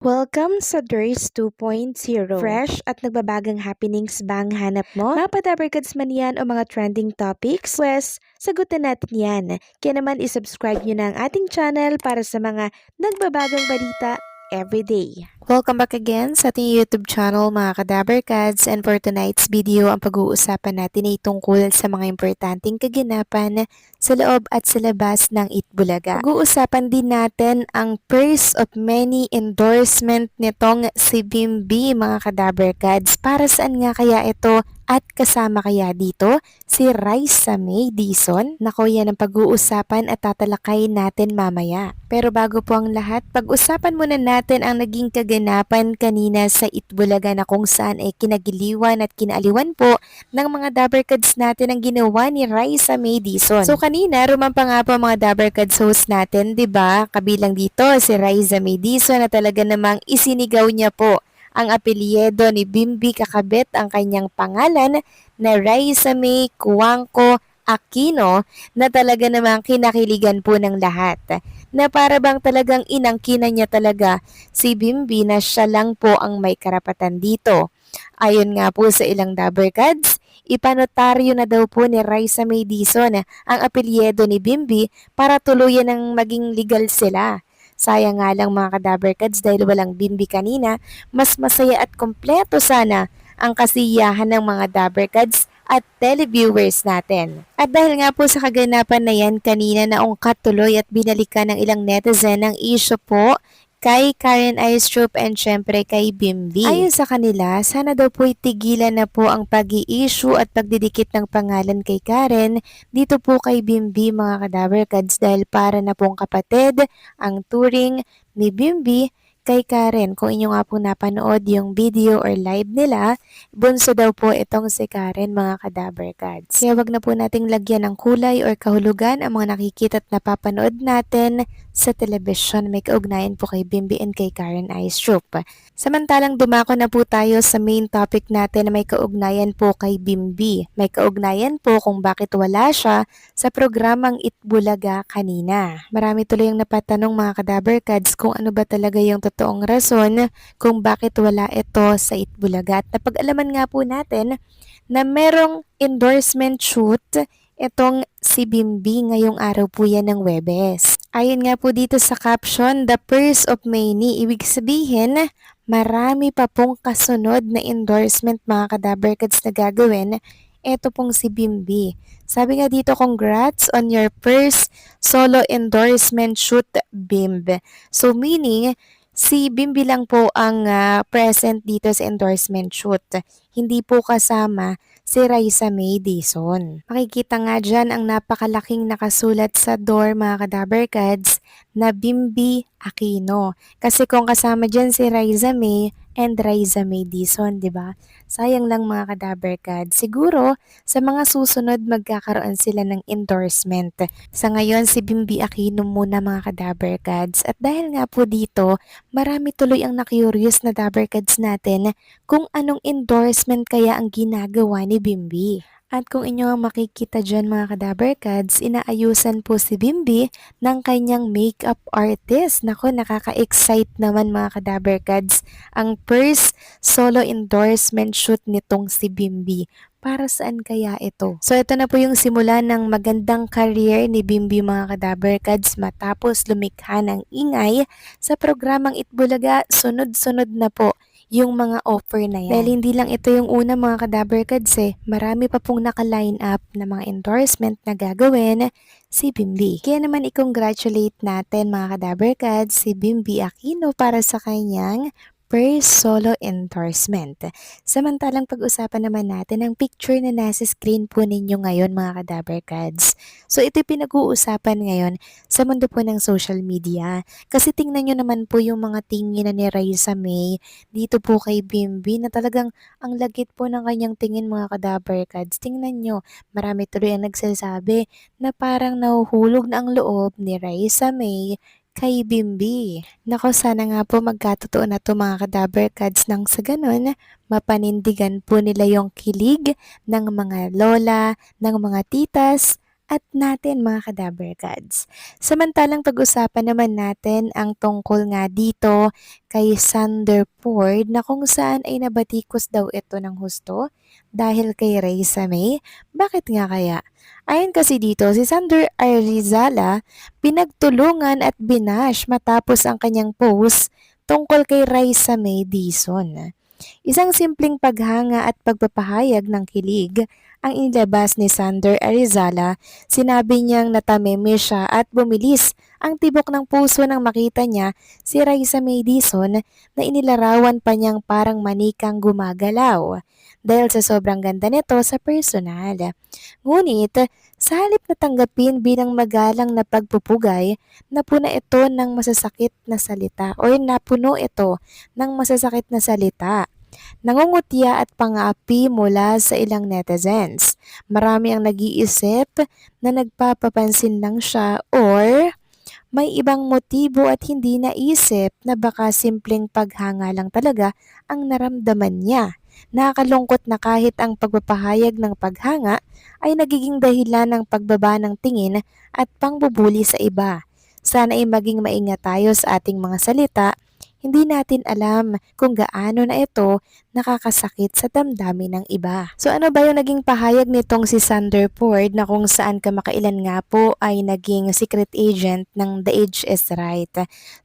Welcome sa Durs 2.0. Fresh at nagbabagang happenings bang hanap mo? Mga padabarkads man yan o mga trending topics? Pwes, sagutin natin yan. Kaya naman isubscribe nyo na ang ating channel para sa mga nagbabagang balita everyday. Welcome back again sa ating YouTube channel mga Kadabarkads, and for tonight's video ang pag-uusapan natin ay tungkol sa mga importanteng kaganapan sa loob at sa labas ng Itbulaga. Pag-uusapan din natin ang first of many endorsement nitong si Bimby mga Kadabarkads. Para saan nga kaya ito at kasama kaya dito si Raisa May Dizon? Nako, yan ang pag-uusapan at tatalakayin natin mamaya. Pero bago po ang lahat, pag-usapan muna natin ang naging kaganapan kanina sa Itbulaga na kung saan ay kinagiliwan at kinaaliwan po ng mga Dabarkads natin ang ginawa ni Raisa May Dizon. So kanina, rumampa nga po ang mga Dabarkads host natin, 'di ba? Kabilang dito si Raisa May Dizon na talaga namang isinigaw niya po ang apelyido ni Bimby kakabit ang kanyang pangalan na Raisa May Cuangco Aquino na talaga namang kinakiligan po ng lahat. Na para bang talagang inangkinan niya talaga si Bimby na siya lang po ang may karapatan dito. Ayon nga po sa ilang Dabarkads, ipanotaryo na daw po ni Raisa May Dizon ang apelyido ni Bimby para tuluyan ng maging legal sila. Sayang nga lang mga Kadabarkads dahil walang Bimby kanina, mas masaya at kompleto sana ang kasiyahan ng mga Dabarkads at televiewers natin. At dahil nga po sa kaganapan na yan kanina, naungkat tuloy at binalikan ng ilang netizen ang issue po kay Karen Aistrup and syempre kay Bimby. Ayon sa kanila, sana daw po itigilan na po ang pag-i-issue at pagdidikit ng pangalan kay Karen dito po kay Bimby mga Kadabarkads dahil para na pong kapatid ang turing ni Bimby kay Karen. Kung inyo nga po napanood yung video or live nila, bunso daw po itong si Karen mga Kadabarkads. Kaya wag na po nating lagyan ng kulay or kahulugan ang mga nakikita at napapanood natin sa telebisyon. May kaugnayan po kay Bimby and kay Karen Aistrup. Samantalang dumako na po tayo sa main topic natin na may kaugnayan po kay Bimby. May kaugnayan po kung bakit wala siya sa programang Itbulaga kanina. Marami tuloy ang napatanong mga Kadabarkads kung ano ba talaga yung totoong rason kung bakit wala ito sa Itbulaga. At napag-alaman nga po natin na merong endorsement shoot itong si Bimby ngayong araw po yan ng Huwebes. Ayon nga po dito sa caption, the first of many, ibig sabihin, marami pa pong kasunod na endorsement mga Kadabarkads na gagawin. Ito pong si Bimby. Sabi nga dito, congrats on your first solo endorsement shoot, Bimb. So meaning, si Bimby lang po ang present dito sa endorsement shoot. Hindi po kasama si Raisa May Dizon. Makikita nga dyan ang napakalaking nakasulat sa door mga Kadabarkads na Bimby Aquino. Kasi kung kasama dyan si Raisa May and Raisa May Dizon, di ba? Sayang lang mga Kadabarkads. Siguro sa mga susunod magkakaroon sila ng endorsement. Sa ngayon si Bimby Aquino muna mga Kadabarkads. At dahil nga po dito, marami tuloy ang na-curious na Dabarkads natin kung anong endorsement kaya ang ginagawa ni Bimby. At kung inyo ang makikita dyan mga Kadabarkads, inaayusan po si Bimby ng kanyang makeup artist. Nako, nakaka-excite naman mga Kadabarkads ang first solo endorsement shoot nitong si Bimby. Para saan kaya ito? So ito na po yung simula ng magandang career ni Bimby mga Kadabarkads matapos lumikha ng ingay sa programang Itbulaga. Sunod-sunod na po yung mga offer na yan. Dahil hindi lang ito yung una mga Kadabarkads marami pa pong naka-line up na mga endorsement na gagawin si Bimby. Kaya naman i-congratulate natin mga Kadabarkads si Bimby Aquino para sa kanyang first solo endorsement. Samantalang pag-usapan naman natin ang picture na nasa screen po ninyo ngayon mga Kadabarkads. So ito'y pinag-uusapan ngayon sa mundo po ng social media. Kasi tingnan nyo naman po yung mga tingin ni Raisa May dito po kay Bimby na talagang ang lagit po ng kanyang tingin mga Kadabarkads. Tingnan nyo, marami tuloy ang nagsasabi na parang nahuhulog na ang loob ni Raisa May kay Bimby. Nako, sana nga po magkatotoo na to mga Kadabarkads nang sa ganun, mapanindigan po nila yung kilig ng mga lola, ng mga titas, at natin mga kadaver gods. Samantalang pag-usapan naman natin ang tungkol nga dito kay Sander Ford na kung saan ay nabatikos daw ito ng husto dahil kay Raisa May. Bakit nga kaya? Ayon kasi dito, si Sander Arizala pinagtulungan at binash matapos ang kanyang post tungkol kay Raisa May Dizon. Isang simpleng paghanga at pagpapahayag ng kilig ang inilabas ni Sander Arizala. Sinabi niyang natameme siya at bumilis ang tibok ng puso nang makita niya si Raisa May Dizon na inilarawan pa niyang parang manikang gumagalaw dahil sa sobrang ganda nito sa personal. Ngunit, sa halip na tanggapin bilang magalang na pagpupugay, napuna ito ng masasakit na salita o napuno ito ng masasakit na salita. Nangungutya at pang-aapi mula sa ilang netizens. Marami ang nag-iisip na nagpapapansin lang siya or may ibang motibo at hindi naisip na baka simpleng paghanga lang talaga ang naramdaman niya. Nakakalungkot na kahit ang pagpapahayag ng paghanga ay nagiging dahilan ng pagbaba ng tingin at pangbubuli sa iba. Sana ay maging maingat tayo sa ating mga salita. Hindi natin alam kung gaano na ito nakakasakit sa damdamin ng iba. So ano ba yung naging pahayag nitong si Sander Ford na kung saan kamakailan nga po ay naging secret agent ng The Age is Right.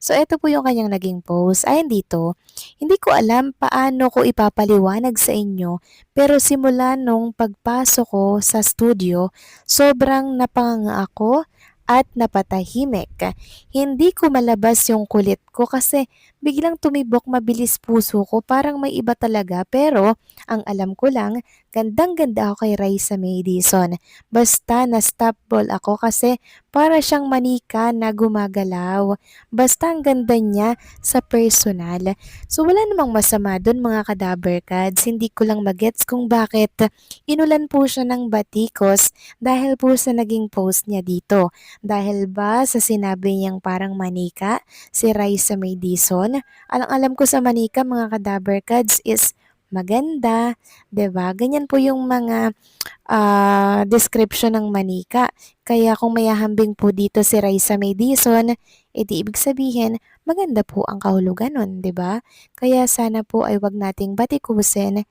So ito po yung kanyang naging post. Ayon dito, hindi ko alam paano ko ipapaliwanag sa inyo pero simula nung pagpasok ko sa studio, sobrang napanganga ako at napatahimik. Hindi ko malabas yung kulit ko kasi biglang tumibok mabilis puso ko, parang may iba talaga, pero ang alam ko lang, gandang-ganda ako kay Raisa May Dizon. Basta na-stop ball ako kasi para siyang manika na gumagalaw. Basta ang ganda niya sa personal. So wala namang masama dun mga kadaver cads. Hindi ko lang magets kung bakit inulan po siya ng batikos dahil po sa naging post niya dito. Dahil ba sa sinabi niyang parang manika si Raisa May Dizon? Alam ko sa manika mga kadaver cads is maganda, 'di ba? Ganyan po yung mga description ng manika. Kaya kung mayahambing po dito si Raisa May Dizon, edi ibig sabihin maganda po ang kahulugan nun, 'di ba? Kaya sana po ay wag nating batikusin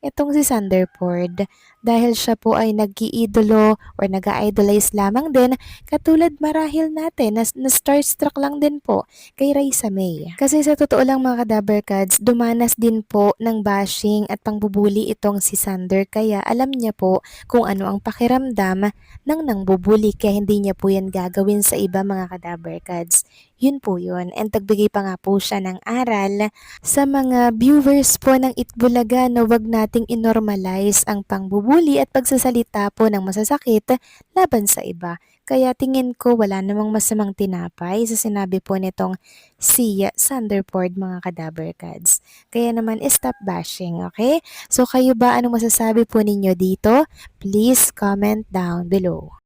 itong si Sander Ford dahil siya po ay nag-iidolo or nag-idolize lamang din katulad marahil natin na starstruck lang din po kay Raisa May. Kasi sa totoo lang mga kadaver cads, dumanas din po ng bashing at pangbubuli itong si Sander kaya alam niya po kung ano ang pakiramdam ng nangbubuli kaya hindi niya po yan gagawin sa iba mga kadaver cads. Yun po yun. And tagbigay pa nga po siya ng aral sa mga viewers po ng Itbulaga na wag nating inormalize ang pangbubuli at pagsasalita po ng masasakit laban sa iba. Kaya tingin ko wala namang masamang tinapay sa sinabi po nitong si Sander Ford mga kadaver cads. Kaya naman stop bashing, okay? So kayo ba anong masasabi po ninyo dito? Please comment down below.